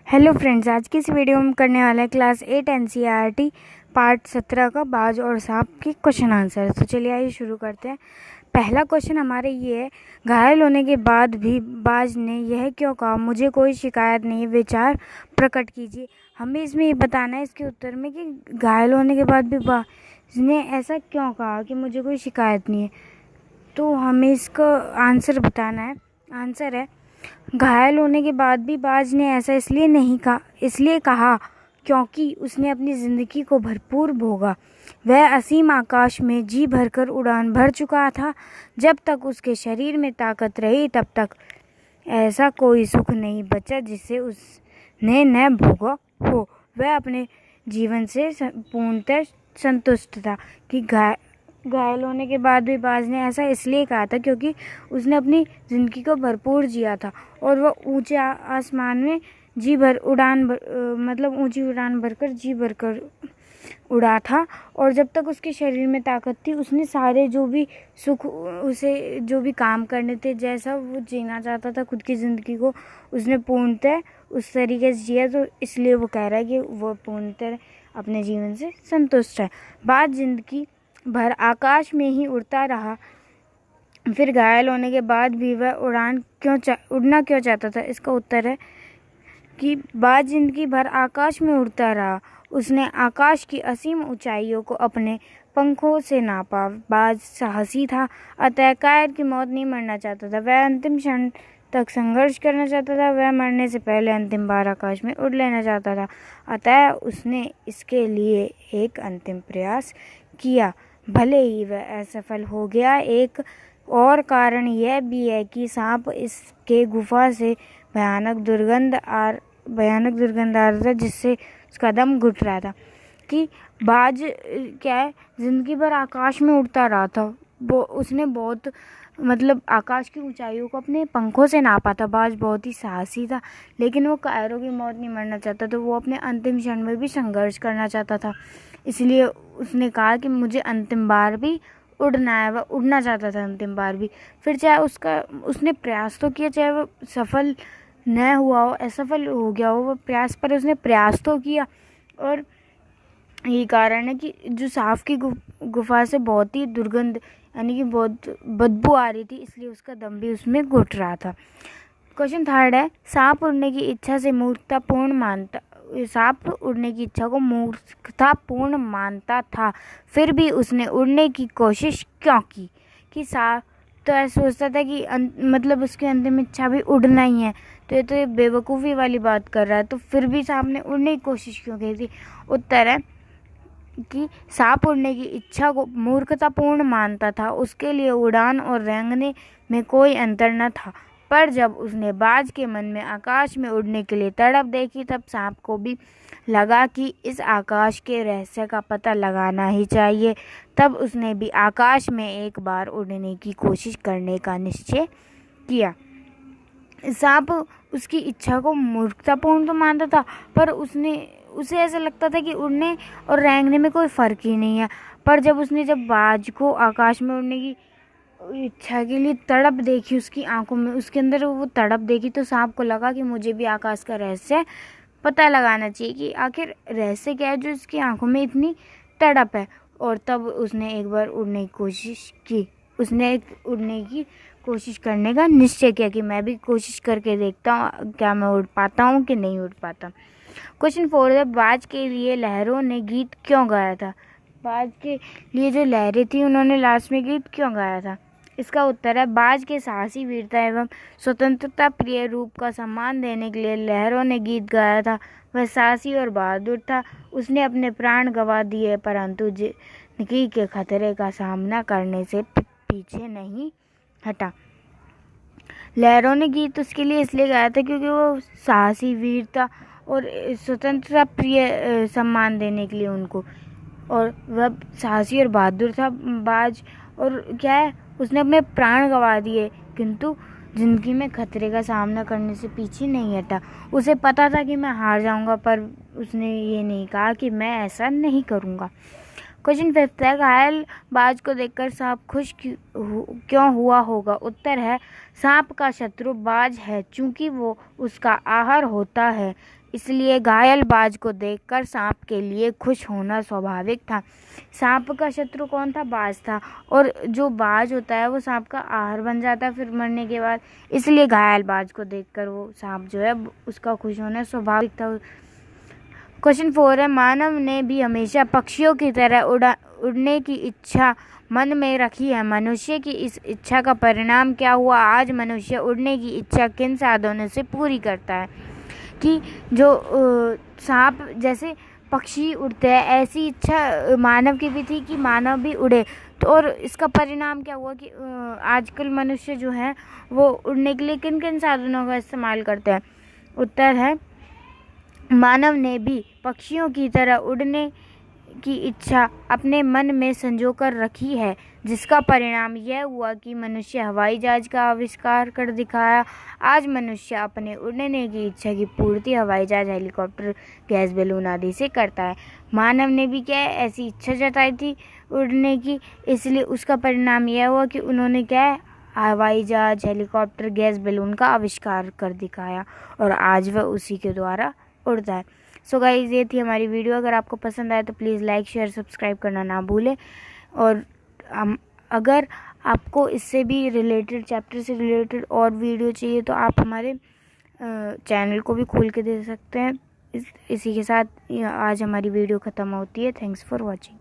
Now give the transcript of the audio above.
Hello friends, आज की इस वीडियो में करने वाला है क्लास 8 एनसीईआरटी पार्ट 17 का बाज और सांप के क्वेश्चन आंसर। तो चलिए आइए शुरू करते हैं। पहला क्वेश्चन हमारे ये है, घायल होने के बाद भी बाज ने यह क्यों कहा, मुझे कोई शिकायत नहीं है, विचार प्रकट कीजिए। हमें इसमें ये बताना है इसके उत्तर में कि घायल होने के बाद भी बाज ने ऐसा क्यों कहा कि मुझे कोई शिकायत नहीं है। तो हमें इसका आंसर बताना है। आंसर है, घायल होने के बाद भी बाज ने ऐसा इसलिए कहा क्योंकि उसने अपनी ज़िंदगी को भरपूर भोगा। वह असीम आकाश में जी भरकर उड़ान भर चुका था। जब तक उसके शरीर में ताकत रही तब तक ऐसा कोई सुख नहीं बचा जिसे उसने न भोगा हो। वह अपने जीवन से पूर्णतः संतुष्ट था। कि घायल होने के बाद भी बाज ने ऐसा इसलिए कहा था क्योंकि उसने अपनी ज़िंदगी को भरपूर जिया था और वह ऊंचे आसमान में ऊंची उड़ान भरकर जी भरकर उड़ा था। और जब तक उसके शरीर में ताकत थी उसने सारे जो भी सुख, उसे जो भी काम करने थे, जैसा वो जीना चाहता था खुद की ज़िंदगी को, उसने पूर्णतः उस तरीके से जिया। तो इसलिए वो कह रहा है कि वह पूर्णतः अपने जीवन से संतुष्ट है। बाज जिंदगी भर आकाश में ही उड़ता रहा, फिर घायल होने के बाद भी वह उड़ना क्यों चाहता था। इसका उत्तर है कि बाज जिंदगी भर आकाश में उड़ता रहा, उसने आकाश की असीम ऊंचाइयों को अपने पंखों से नापा। बाज साहसी था, अतः कायर की मौत नहीं मरना चाहता था। वह अंतिम क्षण तक संघर्ष करना चाहता था। वह मरने से पहले अंतिम बार आकाश में उड़ लेना चाहता था, अतः उसने इसके लिए एक अंतिम प्रयास किया, भले ही वह असफल हो गया। एक और कारण यह भी है कि सांप इसके गुफा से भयानक दुर्गंध आ रहा था, जिससे उसका दम घुट रहा था। कि बाज क्या है, जिंदगी भर आकाश में उड़ता रहा था। उसने बहुत आकाश की ऊंचाइयों को अपने पंखों से नापा था। बाज बहुत ही साहसी था, लेकिन वो कायरों की मौत नहीं मरना चाहता था। वो अपने अंतिम क्षण में भी संघर्ष करना चाहता था। इसलिए उसने कहा कि मुझे अंतिम बार भी उड़ना है। वह उड़ना चाहता था अंतिम बार भी। फिर चाहे उसने प्रयास तो किया, चाहे वो सफल न हुआ हो, असफल हो गया हो, वो प्रयास पर उसने प्रयास तो किया। और यही कारण है कि जो सांप की गुफा से बहुत ही दुर्गंध यानी कि बहुत बदबू आ रही थी, इसलिए उसका दम भी उसमें घुट रहा था। क्वेश्चन थर्ड है, सांप उड़ने की इच्छा को मूर्खतापूर्ण मानता था, फिर भी उसने उड़ने की कोशिश क्यों की। कि सांप तो ऐसा सोचता था कि उसकी अंतिम इच्छा भी उड़ना ही है, तो ये बेवकूफ़ी वाली बात कर रहा है। तो फिर भी सांप ने उड़ने की कोशिश क्यों की थी। उत्तर है कि सांप उड़ने की इच्छा को मूर्खतापूर्ण मानता था। उसके लिए उड़ान और रेंगने में कोई अंतर न था। पर जब उसने बाज के मन में आकाश में उड़ने के लिए तड़प देखी, तब सांप को भी लगा कि इस आकाश के रहस्य का पता लगाना ही चाहिए। तब उसने भी आकाश में एक बार उड़ने की कोशिश करने का निश्चय किया। सांप उसकी इच्छा को मूर्खतापूर्ण तो मानता था, पर उसे ऐसा लगता था कि उड़ने और रेंगने में कोई फ़र्क ही नहीं है। पर जब बाज को आकाश में उड़ने की इच्छा के लिए तड़प देखी, उसकी आंखों में, उसके अंदर वो तड़प देखी, तो सांप को लगा कि मुझे भी आकाश का रहस्य पता लगाना चाहिए कि आखिर रहस्य क्या है जो इसकी आंखों में इतनी तड़प है। और तब उसने एक बार उड़ने की कोशिश की। उसने उड़ने की कोशिश करने का निश्चय किया कि मैं भी कोशिश करके देखता हूँ क्या मैं उड़ पाता हूँ कि नहीं उड़ पाता। क्वेश्चन 4 है, बाज के लिए लहरों ने गीत क्यों गाया था। बाज के लिए जो लहरें थी उन्होंने लास्ट में गीत क्यों गाया था। इसका उत्तर है, बाज के साहसी, वीरता एवं स्वतंत्रता प्रिय रूप का सम्मान देने के लिए लहरों ने गीत गाया था। वह साहसी और बहादुर था। उसने अपने प्राण गंवा दिए, परंतु जिंदगी के खतरे का सामना करने से पीछे नहीं हटा। लहरों ने गीत उसके लिए इसलिए गाया था क्योंकि वो साहसी, वीरता और स्वतंत्रता प्रिय सम्मान देने के लिए उनको, और वह साहसी और बहादुर था बाज। और क्या है, उसने अपने प्राण गंवा दिए किंतु ज़िंदगी में खतरे का सामना करने से पीछे नहीं हटा। उसे पता था कि मैं हार जाऊंगा, पर उसने ये नहीं कहा कि मैं ऐसा नहीं करूंगा। क्वेश्चन 5 है, घायल बाज को देखकर सांप खुश क्यों हुआ होगा? उत्तर है, सांप का शत्रु बाज है, चूंकि वो उसका आहार होता है, इसलिए घायल बाज को देखकर सांप के लिए खुश होना स्वाभाविक था। सांप का शत्रु कौन था? बाज था, और जो बाज होता है वो सांप का आहार बन जाता है फिर मरने के बाद, इसलिए घायल बाज को देखकर वो सांप जो है उसका खुश होना स्वाभाविक था। क्वेश्चन 4 है, मानव ने भी हमेशा पक्षियों की तरह उड़ने की इच्छा मन में रखी है। मनुष्य की इस इच्छा का परिणाम क्या हुआ? आज मनुष्य उड़ने की इच्छा किन साधनों से पूरी करता है? कि जो सांप जैसे पक्षी उड़ते हैं, ऐसी इच्छा मानव की भी थी कि मानव भी उड़े। तो और इसका परिणाम क्या हुआ कि आजकल मनुष्य जो है वो उड़ने के लिए किन किन साधनों का इस्तेमाल करते हैं? उत्तर है, मानव ने भी पक्षियों की तरह उड़ने की इच्छा अपने मन में संजोकर रखी है, जिसका परिणाम यह हुआ कि मनुष्य हवाई जहाज का आविष्कार कर दिखाया। आज मनुष्य अपने उड़ने की इच्छा की पूर्ति हवाई जहाज, हेलीकॉप्टर, गैस बैलून आदि से करता है। मानव ने भी क्या है, ऐसी इच्छा जताई थी उड़ने की, इसलिए उसका परिणाम यह हुआ कि उन्होंने क्या है, हवाई जहाज, हेलीकॉप्टर, गैस बैलून का आविष्कार कर दिखाया, और आज वह उसी के द्वारा उड़ता है। सो गाइस, ये थी हमारी वीडियो। अगर आपको पसंद आए तो प्लीज़ लाइक, शेयर, सब्सक्राइब करना ना भूलें। और अगर आपको इससे भी रिलेटेड, चैप्टर से रिलेटेड और वीडियो चाहिए तो आप हमारे चैनल को भी खोल के दे सकते हैं। इसी के साथ आज हमारी वीडियो ख़त्म होती है। Thanks for watching.